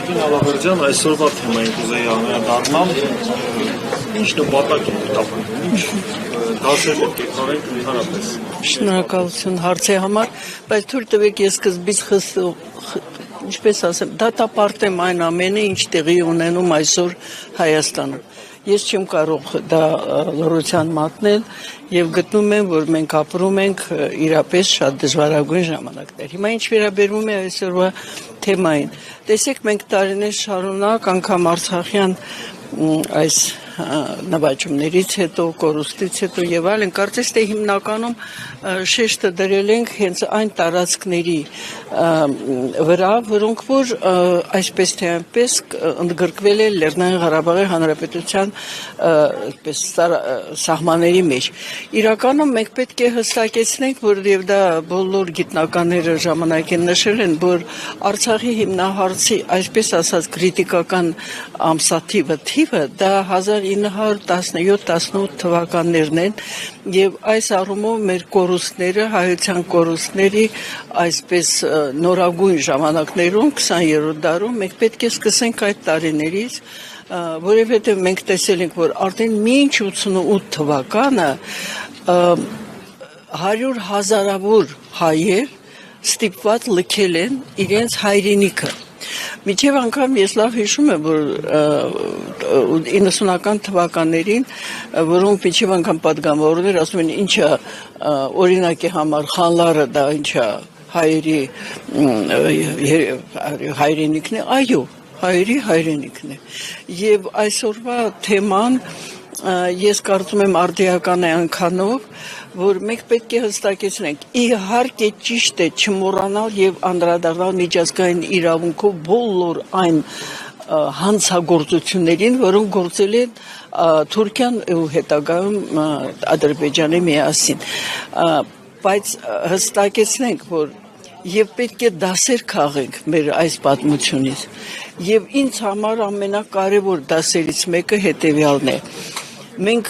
Տիկին Ալավերդյան, այսօրվա թեմային կուզեի անդրադառնալ, ինչ նպատակ է հետապնդում, ինչ դասեր պետք է կարենք ընդհանրապես։ Շնորհակալություն հարցի համար, բայց թույլ տվեք ես սկզբից ինչպես ասեմ, դատապարտեմ այն ամենը, ինչ տեղի ունենում այսօր Հայաստանում։ Ես չեմ կարող դա լրության մատնել եւ գտնում եմ, որ մենք ապրում ենք իրապես շատ դժվարագույն ժամանակներ։ Հիմա ինչ վերաբերում է այսօրվա թեմային։ Տեսեք, մենք տարիներ շարունակ անգամ Արցախյան այս նվաճումներից հետո, կորուստից հետո եւ այլն, կարծես թե հիմնականում շեշտը դրել ենք հենց այն տարածքների վրա, որոնք որ այսպես թե այնպես ընդգրկվել է Լեռնային Ղարաբաղի Հանրապետության այսպես սահմանների մեջ։ Իրականում մենք պետք է հստակեցնենք, որ եւ դա բոլոր գիտնականները ժամանակ են նշել են, որ Արցախի հիմնահարցի այսպես ասած քրիտիկական ամսաթիվը դա 1917-18 թվականներն են եւ այս առումով մեր կորուստները, հայության կորուստների այսպես նորագույն ժամանակներում 20-րդ դարում մենք պետք է սկսենք այդ տարիներից, որովհետեւ մենք տեսել ենք, որ արդեն մինչ 88 թվականը 100 հազարավոր հայեր ստիպված լքել են իրենց հայրենիքը։ Միջև անգամ ես լավ հիշում եմ, որ 90-ական թվականներին, որոնք միջև անգամ պատգամավորներ ասում են, ինչա օրինակի համար խանլարը դա ինչա հայերի հայրենիքն է, այո, հայերի հայրենիքն է։ Եվ այսօրվա թեման ես կարծում եմ արդիական է անքանով, որ մենք պետք է հստակեցնենք, իհարկե ճիշտ է չմոռանալ եւ անդրադառնալ միջազգային իրավունքով բոլոր այն հանցագործություններին, որոնք գործել են Թուրքիան ու հետագայում Ադրբեջանի միասին, բայց հստակեցնենք, որ եւ պետք է դասեր քաղենք մեր այս պատմությունից եւ ինձ համար ամենակարևոր դասերից մեկը հետեւյալն է. մենք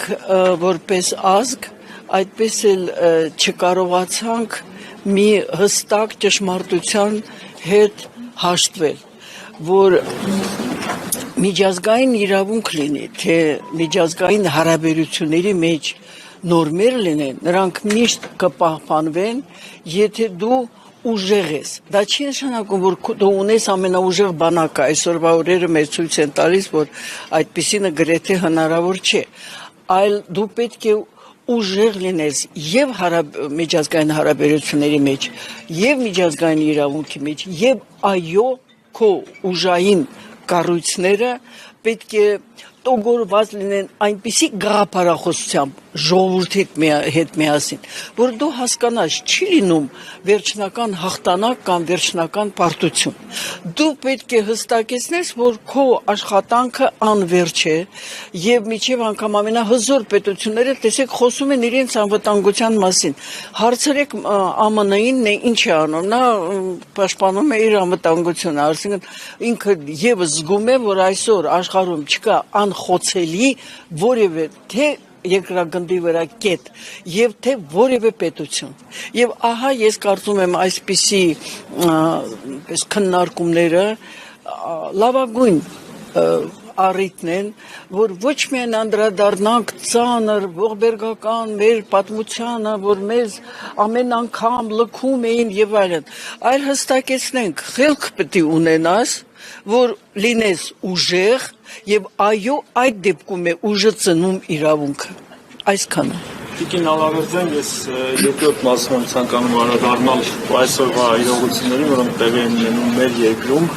որպես ազգ այդպես էլ չկարողացանք մի հստակ ճշմարտության հետ հաշտվել, որ միջազգային իրավունք լինի, թե միջազգային հարաբերությունների մեջ նորմեր լինեն, նրանք միշտ կպահպանվեն, եթե դու ուժեղ ես։ Դա չի նշանակում, որ դու ունես ամենաուժեղ բանակը, այսօրվա օրերը մեզ ցույց են տալիս, որ այդպիսինը գրեթե հնարավոր չէ, այլ դու պետք է ուժեղ լինես եւ միջազգային հարաբերությունների մեջ, եւ միջազգային իրավունքի մեջ, եւ այո, քո ուժային կառույցները պետք է տոգորված լինեն այնպիսի գաղափարախոսությամբ ժողովրդի հետ միասին, որ դու հասկանաս, չի լինում վերջնական հաղթանակ կամ վերջնական պարտություն։ Դու պետք է հստակեցնես, որ քո աշխատանքը անվերջ է եւ միջև անգամ ամենահզոր պետությունները տեսեք խոսում են իրենց անվտանգության մասին։ Հարցրեք ԱՄՆ-ին, ինչ է անում, նա պաշտպանում է իր անվտանգությունը, այսինքն ինքը եւս զգում է, որ այսօր աշխարհում չկա անխոցելի որևէ թե երկրագնդի վրա կետ եւ թե որևէ պետություն։ Եվ ահա ես կարծում եմ այսպիսի քննարկումները լավագույն առիթն են, որ ոչ միայն անդրադառնանք ծանր ողբերգական մեր պատմությանը, որ մեզ ամեն անգամ լքում էին եւ այլն, այլ հստակեցնենք, խելք պետք է ունենաս, որ լինես ուժեղ եւ այո, այդ դեպքում է ուժը ծնում իրավունքը։ Այսքանը։ Տիկին Ալավերդյան, ես երկրորդ մասում եմ ցանկանում անդրադառնալ այսօրվա իրողություններին, որոնք տեղի են ունենում մեր երկրում,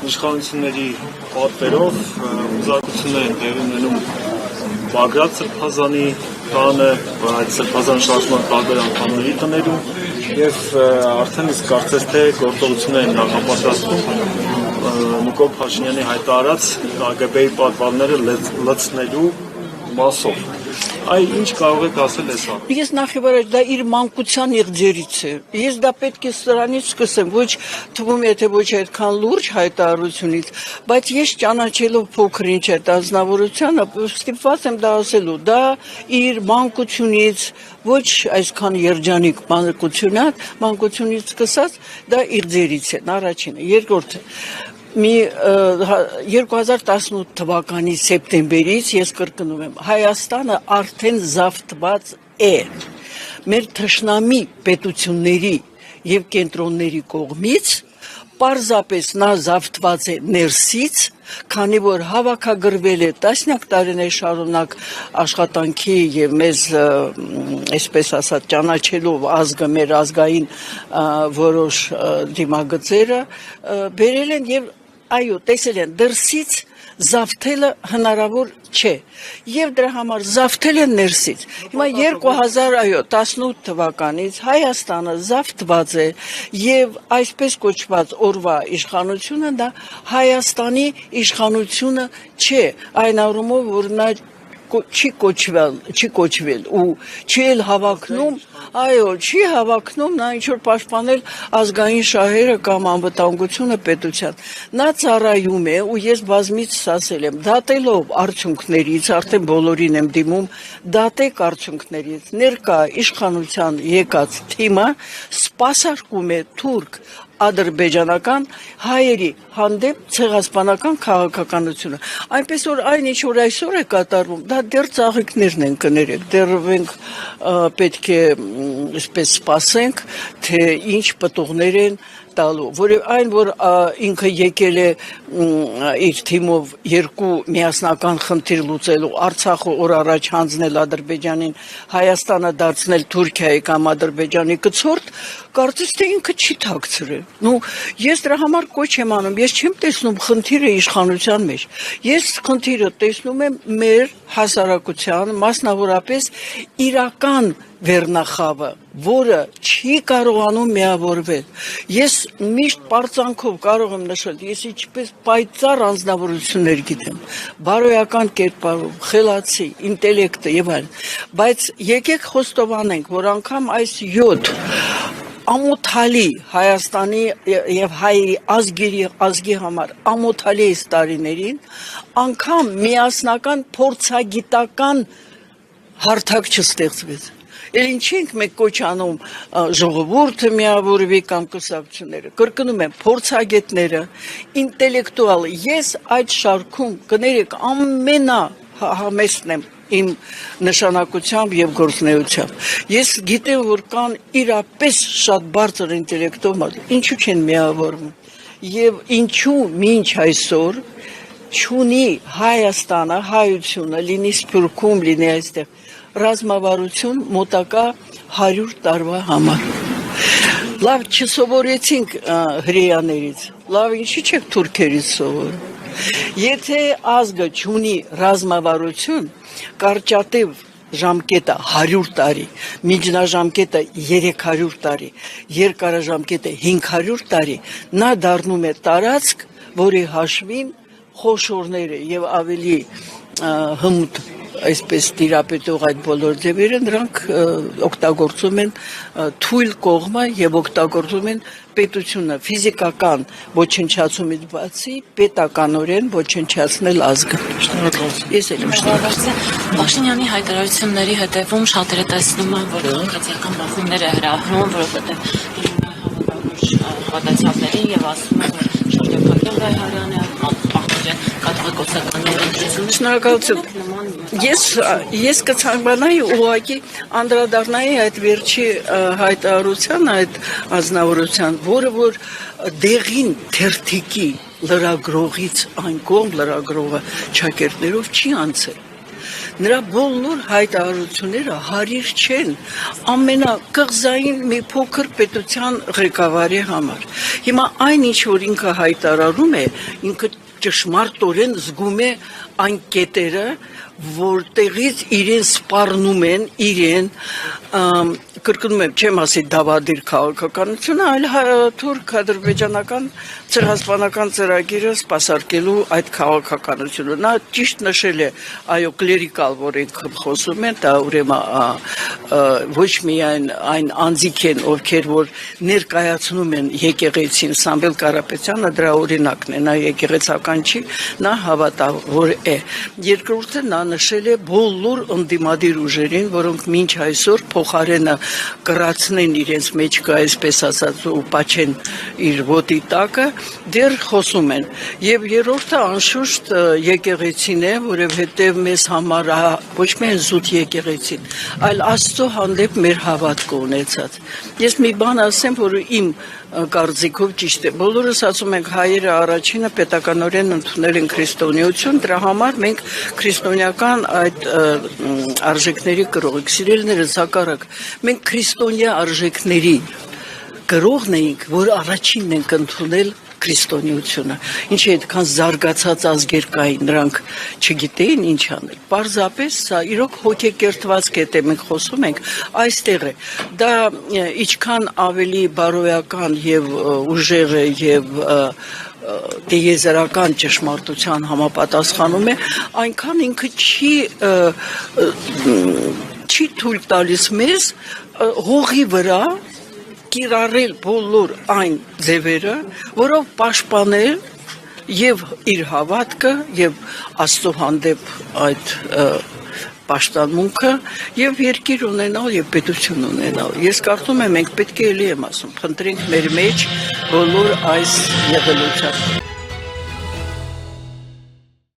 իշխանությունների պատվերով ուզարկություններ են տեղի ունենում Բագրատ Սրբազանի տանը, այդ Սրբազան շարժման տարբեր անդամների տներում եւ արդեն իսկ կարծես թե գործողություններ են նախապատրաստվում Նիկոլ Փաշինյանի հայտարարած ԿԳԲ-ի պատվարները լցնելու մասով։ Այ ինչ կարող եք ասել այս հարցում։ Ես նախ-ի-վարջ դա իր մանկության եղջերից է։ Ես դա պետք է սրանից սկսեմ, ոչ թվում է թե ոչ այդքան լուրջ հայտարարությունից, բայց ես ճանաչելով փոքր-ինչ այդ ազնվորությանը, ստիպված եմ դա ասելու, դա իր մանկությունից, ոչ այսքան երջանիկ մանկությունից սկսած, դա եղջերից է, առաջինը, երկրորդը։ մի 2018 թվականի սեպտեմբերից ես կրկնում եմ, Հայաստանը արդեն զավթված է մեր թշնամի պետությունների եւ կենտրոնների կողմից, պարզապես նա զավթված է ներսից, քանի որ հավաքագրվել է տասնյակ տարիներ շարունակ աշխատանքի եւ մեզ այսպես ասած ճանաչելով ազգը մեր ազգային որոշ դիմագծերը բերել են եւ այո տեսել են դրսից զավթելը հնարավոր չէ եւ դրա համար զավթել են ներսից հիմա 2018 թվականից Հայաստանը զավթված է եւ այսպես կոչված օրվա իշխանությունը դա Հայաստանի իշխանությունը չէ այն առումով որ նա չի կոչվել ու չի էլ հավակնում այո չի հավակնում նա ինչ որ պաշտպանել ազգային շահերը կամ անվտանգությունը պետության նա ծառայում է ու ես բազմիցս ասել եմ դատելով արդյունքներից արդեն բոլորին եմ դիմում դատեք արդյունքներից ներկա իշխանության եկած թիմը սպասարկում է թուրք ադրբեջանական հայերի հանդեպ ցեղասպանական քաղաքականությունը այնպես որ այն ինչ որ այսօր է կատարվում դա դեռ ծաղիկներն են կներեք դեռ մենք պետք է այսպես սպասենք թե ինչ պտուղներ են տալու որը այն որ ինքը եկել է իր թիմով երկու միասնական խնդիր լուծելու Արցախը օր առաջ հանձնել Ադրբեջանին Հայաստանը դարձնել Թուրքիայի կամ Ադրբեջանի կցորդ կարծես թե ինքը չի թաքցրել նու ես դրա համար կոչ եմ անում ես չեմ տեսնում խնդիրը իշխանության մեջ ես խնդիրը տեսնում եմ մեր հասարակության մասնավորապես իրական վերնախավը, որը չի կարողանում միավորվել։ Ես միշտ պարծանքով կարող եմ նշել, ես ինչպես պայծառ անձնավորություններ գիտեմ, բարոյական կերպարով, խելացի, ինտելեկտը եւ այլն, բայց եկեք խոստովանենք, որ անգամ այս 7 ամոթալի Հայաստանի եւ հայերի ազգի համար ամոթալի տարիներին անգամ միասնական փորձագիտական հարթակ չստեղծվեց Էլ ինչ ենք մենք կոչ անում ժողովուրդը միավորվի կամ կուսակցությունները կրկնում եմ փորձագետները ինտելեկտուալ ես այդ շարքում կներեք ամենահամեստն եմ իմ նշանակությամբ եւ գործունեությամբ ես գիտեմ որ կան իրապես շատ բարձր ինտելեկտուալ ինչու չեն միավորվում եւ ինչու մինչ այսօր չունի Հայաստանը հայությունը լինի Սփյուռքում լինի այստեղ ռազմավարություն մոտակա 100 տարվա համար լավ չսովորեցինք հրեաներից լավ ինչի՞ չեք թուրքերից սովորում եթե ազգը չունի ռազմավարություն կարճատև ժամկետը 100 տարի միջնաժամկետը 300 տարի երկարաժամկետը 500 տարի նա դառնում է տարածք որի հաշվին խոշորները եւ ավելի հմուտ այսպես տիրապետող այդ բոլոր ձևերը նրանք օգտագործում են թույլ կողմը եւ օգտագործում են պետությունը ֆիզիկական ոչնչացումից բացի պետականորեն ոչնչացնել ազգը ես էլ եմ շնորհակալ Փաշինյանի հայտարարությունների հետևում շատերը տեսնում են որ քաղաքացիական բախումներ է հրահրում որովհետեւ հավատացյալներին եւ ասում են որ շրջափակել Հայհարյանը Շնորհակալություն ես կցանկանայի ուղղակի անդրադառնայի այդ վերջի հայտարարության այդ ազնվորության որը որ դեղին թերթիկի լրագրողից այն կողմ լրագրողը ճակերտներով չի անցել նրա բոլոր հայտարարությունները հարիր չեն ամենակղզային մի փոքր պետության ղեկավարի համար հիմա այն ինչ որ ինքը հայտարարում է ինքը ճշմարտորեն զգում է այն կետերը որտեղից իրեն սպառնում են իրեն կրկնում եմ չեմ ասի դավադիր քաղաքականությունը այլ թուրք-ադրբեջանական ցեղասպանական ծրագիրը սպասարկելու այդ քաղաքականությունը նա ճիշտ նշել է այո կլերիկալ որ ինքը խոսում են դա ուրեմն ոչ միայն այն անձիկ են ովքեր որ ներկայացնում են եկեղեցին Սամվել Կարապետյանը դրա օրինակն է նա եկեղեցական չի նա հավատավոր է երկրորդը նա մատնանշել է բոլոր ընդդիմադիր ուժերին, որոնք մինչ այսօր փոխարենը կրացնեն իրենց մեջ կա այսպես ասած ու պաչեն իր ոտի տակը, դեռ խոսում են։ Եվ երրորդը անշուշտ եկեղեցին է, որովհետև մեզ համար ոչ միայն զուտ եկեղեցին, այլ Աստծո հանդեպ մեր հավատքը ունեցած։ Ես մի բան ասեմ, որ իմ կարծիքով ճիշտ է։ Բոլորս ասում ենք հայերը առաջինը պետականորեն ընդունել են քրիստոնեություն, դրա համար մենք քրիստոնեական այդ արժեքների կրող ենք, սիրելիներս հակառակ, մենք քրիստոնյա արժեքների կրողն էինք, որ առաջինն ենք ընդունել քրիստոնեությունը։ Ինչի այդքան զարգացած ազգեր կային, նրանք չգիտեին ինչ անել։ Պարզապես սա իրոք հոգեկերտվածք է, թե մենք խոսում ենք, այստեղ է։ Դա ինչքան ավելի բարոյական եւ ուժեղ է եւ դիեզերական ճշմարտության համապատասխանում է, այնքան ինքը չի թույլ տալիս մեզ հողի վրա կիրառել բոլոր այն ձևերը, որով պաշտպանել եւ իր հավատքը եւ Աստծո հանդեպ այդ պաշտամունքը եւ երկիր ունենալ եւ պետություն ունենալ։ Ես կարծում եմ մենք պետք է էլի եմ ասում, խնդրենք մեր մեջ բոլոր այս եղելության